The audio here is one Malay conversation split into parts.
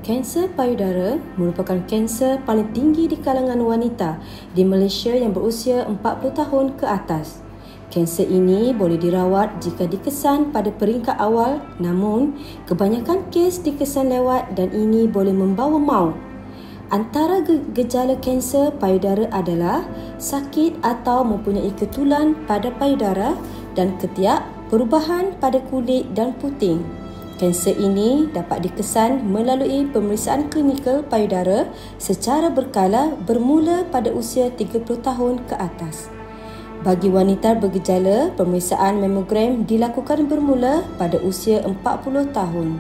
Kanser payudara merupakan kanser paling tinggi di kalangan wanita di Malaysia yang berusia 40 tahun ke atas. Kanser ini boleh dirawat jika dikesan pada peringkat awal, namun kebanyakan kes dikesan lewat dan ini boleh membawa maut. Antara gejala kanser payudara adalah sakit atau mempunyai ketulan pada payudara dan ketiak, perubahan pada kulit dan puting. Kanser ini dapat dikesan melalui pemeriksaan klinikal payudara secara berkala bermula pada usia 30 tahun ke atas. Bagi wanita bergejala, pemeriksaan mamogram dilakukan bermula pada usia 40 tahun.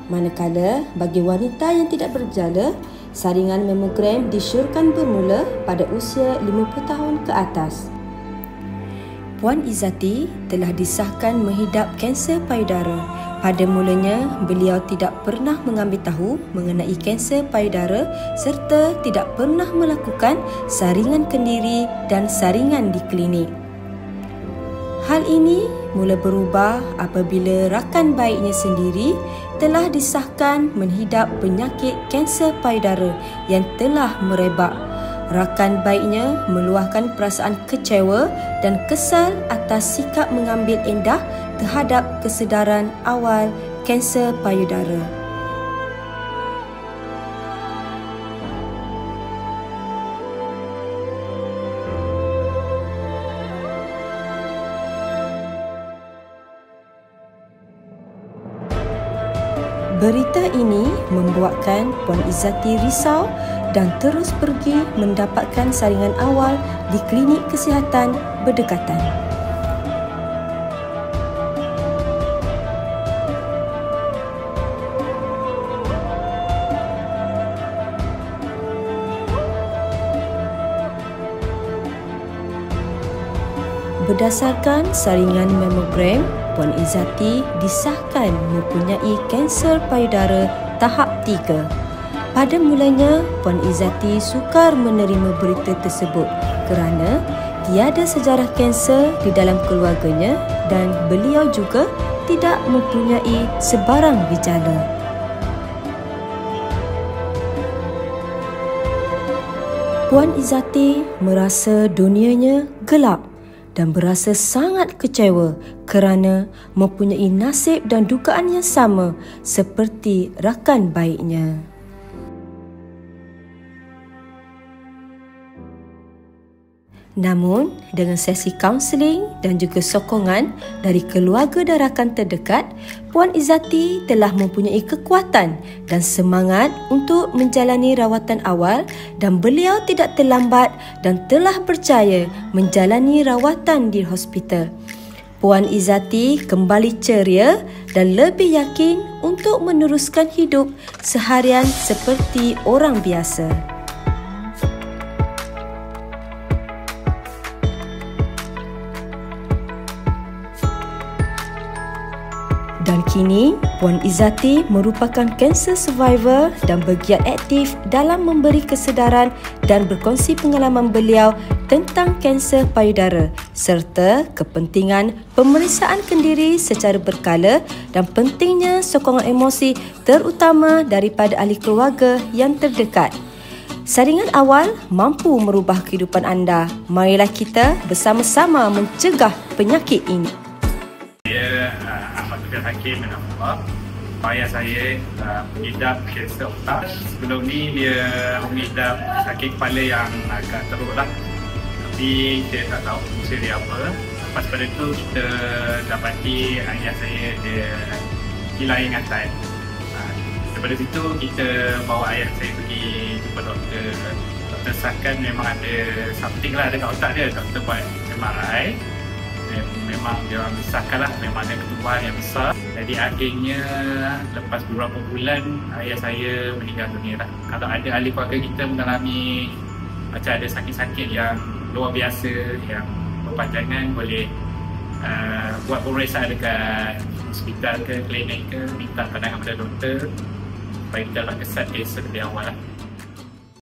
Manakala bagi wanita yang tidak bergejala, saringan mamogram disyorkan bermula pada usia 50 tahun ke atas. Puan Izzati telah disahkan menghidap kanser payudara. Pada mulanya, beliau tidak pernah mengambil tahu mengenai kanser payudara serta tidak pernah melakukan saringan kendiri dan saringan di klinik. Hal ini mula berubah apabila rakan baiknya sendiri telah disahkan menghidap penyakit kanser payudara yang telah merebak. Rakan baiknya meluahkan perasaan kecewa dan kesal atas sikap mengambil endah terhadap kesedaran awal kanser payudara. Berita ini membuatkan Puan Izzati risau dan terus pergi mendapatkan saringan awal di klinik kesihatan berdekatan. Berdasarkan saringan mamogram, Puan Izzati disahkan mempunyai kanser payudara tahap 3. Pada mulanya, Puan Izzati sukar menerima berita tersebut kerana tiada sejarah kanser di dalam keluarganya dan beliau juga tidak mempunyai sebarang gejala. Puan Izzati merasa dunianya gelap dan berasa sangat kecewa kerana mempunyai nasib dan dugaan yang sama seperti rakan baiknya. Namun, dengan sesi kaunseling dan juga sokongan dari keluarga dan rakan terdekat, Puan Izzati telah mempunyai kekuatan dan semangat untuk menjalani rawatan awal dan beliau tidak terlambat dan telah percaya menjalani rawatan di hospital. Puan Izzati kembali ceria dan lebih yakin untuk meneruskan hidup seharian seperti orang biasa. Dan kini, Puan Izzati merupakan kanser survivor dan bergiat aktif dalam memberi kesedaran dan berkongsi pengalaman beliau tentang kanser payudara serta kepentingan pemeriksaan kendiri secara berkala dan pentingnya sokongan emosi terutama daripada ahli keluarga yang terdekat. Saringan awal mampu merubah kehidupan anda. Marilah kita bersama-sama mencegah penyakit ini. Hakim Menafullah. Ayah saya mengidap kanser otak. Sebelum ni dia mengidap sakit kepala yang agak teruk lah. Tapi kita tak tahu fungsi dia apa. Lepas pada tu kita dapati ayah saya dia hilang ingatan. Daripada situ kita bawa ayah saya pergi jumpa doktor. Doktor sahkan memang ada something lah dekat otak dia. Doktor buat MRI. Memang dia orang besarkan lah, memang ada ketubuhan yang besar. Jadi akhirnya lepas beberapa bulan ayah saya meninggal dunia lah. Kalau ada ahli keluarga kita mengalami macam ada sakit-sakit yang luar biasa yang berpanjangan, boleh buat pemeriksaan dekat hospital ke klinik ke, minta pandangan pada doktor supaya kita dapat kesan kanser lebih awal lah.